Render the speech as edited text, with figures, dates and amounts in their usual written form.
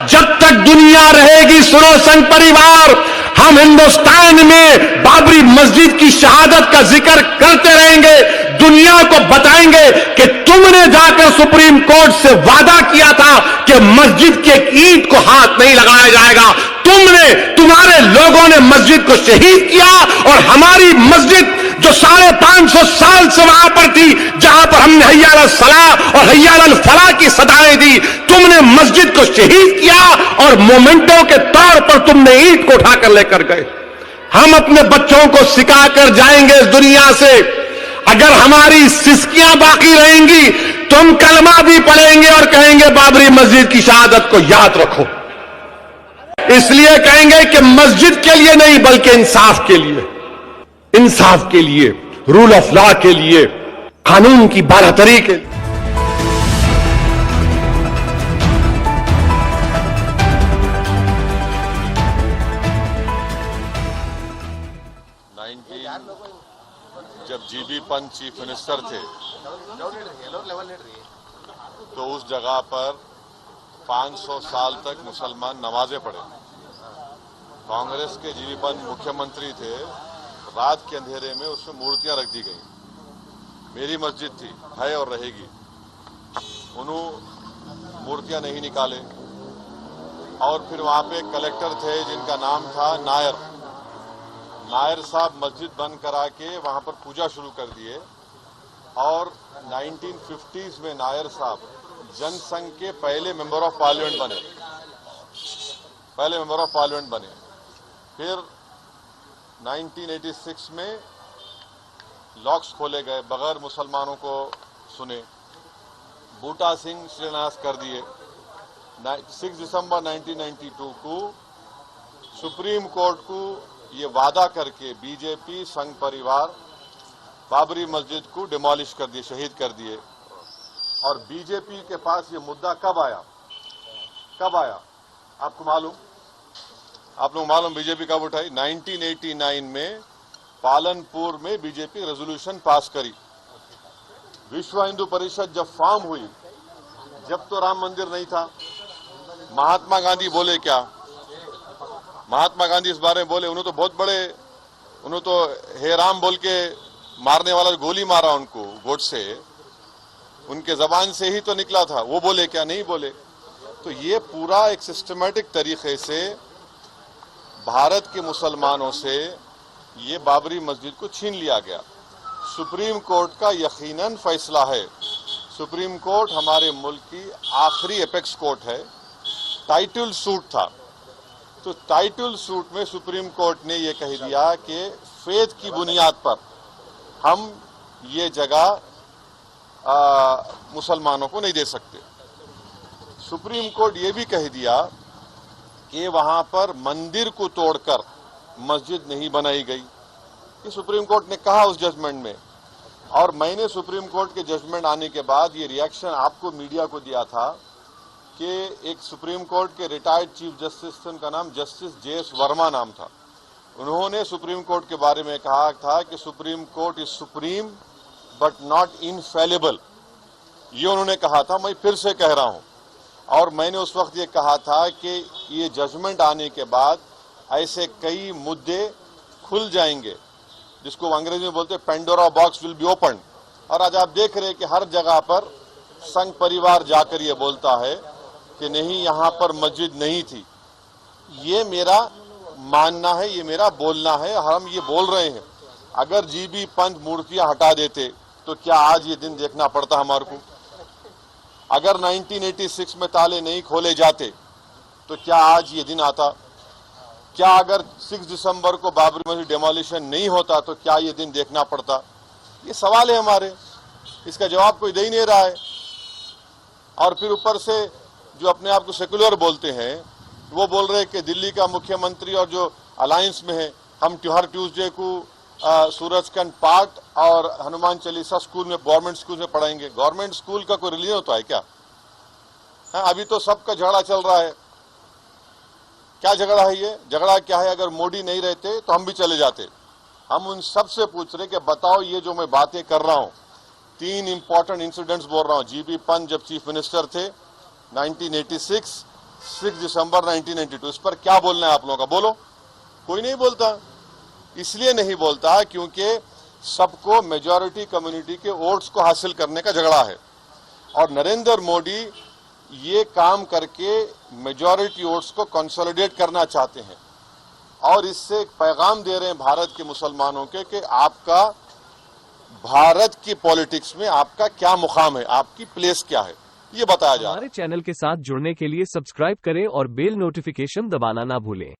जब तक दुनिया रहेगी, सुनो संघ परिवार, हम हिंदुस्तान में बाबरी मस्जिद की शहादत का जिक्र करते रहेंगे, दुनिया को बताएंगे कि तुमने जाकर सुप्रीम कोर्ट से वादा किया था कि मस्जिद की एक ईंट को हाथ नहीं लगाया जाएगा। तुम्हारे लोगों ने मस्जिद को शहीद किया और हमारी मस्जिद जो 550 साल से वहां पर थी, जहां पर हमने हय्या अलल सलाह और हय्या अलल फलाह की सदाएं दी, तुमने मस्जिद को शहीद किया और मोमेंटो के तौर पर तुमने ईंट को उठाकर लेकर गए। हम अपने बच्चों को सिखाकर जाएंगे इस दुनिया से, अगर हमारी सिस्कियां बाकी रहेंगी तो हम कलमा भी पढ़ेंगे और कहेंगे बाबरी मस्जिद की शहादत को याद रखो। इसलिए कहेंगे कि मस्जिद के लिए नहीं बल्कि इंसाफ के लिए, इंसाफ के लिए, रूल ऑफ लॉ के लिए, कानून की बारादरी के लिए। 19 जब जीबी पंत चीफ मिनिस्टर थे तो उस जगह पर 500 साल तक मुसलमान नमाजें पढ़े। कांग्रेस के जीबी पंत मुख्यमंत्री थे, रात के अंधेरे में उसमें मूर्तियां रख दी गई। मेरी मस्जिद थी, है और रहेगी। उन्होंने मूर्तियां नहीं निकाले और फिर वहां पे कलेक्टर थे जिनका नाम था नायर साहब मस्जिद बंद करा के वहां पर पूजा शुरू कर दिए और 1950s में नायर साहब जनसंघ के पहले मेंबर ऑफ पार्लियामेंट बने। फिर 1986 में लॉक्स खोले गए, बगैर मुसलमानों को सुने। बूटा सिंह शिलान्यास कर दिए। 6 दिसंबर 1992 को सुप्रीम कोर्ट को ये वादा करके बीजेपी संघ परिवार बाबरी मस्जिद को डिमोलिश कर दिए, शहीद कर दिए। और बीजेपी के पास ये मुद्दा कब आया? आपको मालूम? आप लोग मालूम बीजेपी कब उठाई? 1989 में पालनपुर में बीजेपी रेजोल्यूशन पास करी। विश्व हिंदू परिषद जब फॉर्म हुई, जब तो राम मंदिर नहीं था। महात्मा गांधी बोले क्या? महात्मा गांधी इस बारे में बोले, उन्होंने तो बहुत बड़े, उन्होंने तो हे राम बोल के मारने वाला गोली मारा उनको गोडसे, उनके जबान से ही तो निकला था। वो बोले क्या? नहीं बोले। तो ये पूरा एक सिस्टमैटिक तरीके से भारत के मुसलमानों से ये बाबरी मस्जिद को छीन लिया गया। सुप्रीम कोर्ट का यकीनन फैसला है। सुप्रीम कोर्ट हमारे मुल्क की आखिरी एपेक्स कोर्ट है। टाइटल सूट था, तो टाइटल सूट में सुप्रीम कोर्ट ने यह कह दिया कि फेथ की बुनियाद पर हम ये जगह मुसलमानों को नहीं दे सकते। सुप्रीम कोर्ट ये भी कह दिया कि वहां पर मंदिर को तोड़कर मस्जिद नहीं बनाई गई। ये सुप्रीम कोर्ट ने कहा उस जजमेंट में। और मैंने सुप्रीम कोर्ट के जजमेंट आने के बाद ये रिएक्शन आपको मीडिया को दिया था कि एक सुप्रीम कोर्ट के रिटायर्ड चीफ जस्टिस थे, उनका नाम जस्टिस JS वर्मा नाम था। उन्होंने सुप्रीम कोर्ट के बारे में कहा था कि supreme court is supreme but not infallible. ये उन्होंने कहा था, मैं फिर से कह रहा हूं। और मैंने उस वक्त ये कहा था कि ये जजमेंट आने के बाद ऐसे कई मुद्दे खुल जाएंगे, जिसको अंग्रेजी में बोलते हैं Pandora box will be open. और आज आप देख रहे हैं कि हर जगह पर संघ परिवार जाकर ये बोलता है कि नहीं, यहां पर मस्जिद नहीं थी। ये मेरा मानना है, ये मेरा बोलना है, हम ये बोल रहे हैं। अगर जीबी पंत मूर्तियां हटा देते तो क्या आज ये दिन देखना पड़ता हमारे को? अगर 1986 में ताले नहीं खोले जाते तो क्या आज ये दिन आता? क्या अगर 6 दिसंबर को बाबरी मस्जिद डेमोलिशन नहीं होता तो क्या ये दिन देखना पड़ता? ये सवाल है हमारे, इसका जवाब कोई दे ही नहीं रहा है। और फिर ऊपर से जो अपने आप को सेकुलर बोलते हैं, वो बोल रहे हैं कि दिल्ली का मुख्यमंत्री और जो अलायंस में है, हम हर ट्यूसडे को सूरजकंड पार्क और हनुमान चालीसा स्कूल में, गवर्नमेंट स्कूल में पढ़ाएंगे। गवर्नमेंट स्कूल का कोई रिलीजन होता है क्या? अभी तो सबका झगड़ा चल रहा है। क्या झगड़ा है ये? झगड़ा क्या है? अगर मोदी नहीं रहते तो हम भी चले जाते। हम उन सबसे पूछ रहे कि बताओ, ये जो मैं बातें कर रहा हूं, 3 इंपॉर्टेंट इंसिडेंट्स बोल रहा हूं। जीबी पंत जब चीफ मिनिस्टर थे 1986, 6 दिसंबर 1992, इस पर क्या बोलना है आप लोगों का? बोलो। कोई नहीं बोलता। इसलिए नहीं बोलता क्योंकि सबको मेजॉरिटी कम्युनिटी के वोट्स को हासिल करने का झगड़ा है, और नरेंद्र मोदी ये काम करके मेजॉरिटी वोट्स को कंसोलिडेट करना चाहते हैं, और इससे एक पैगाम दे रहे हैं भारत के मुसलमानों के कि आपका भारत की पॉलिटिक्स में आपका क्या मुकाम है, आपकी प्लेस क्या है, ये बताया जा रहा है। हमारे चैनल के साथ जुड़ने के लिए सब्सक्राइब करें और बेल नोटिफिकेशन दबाना ना भूलें।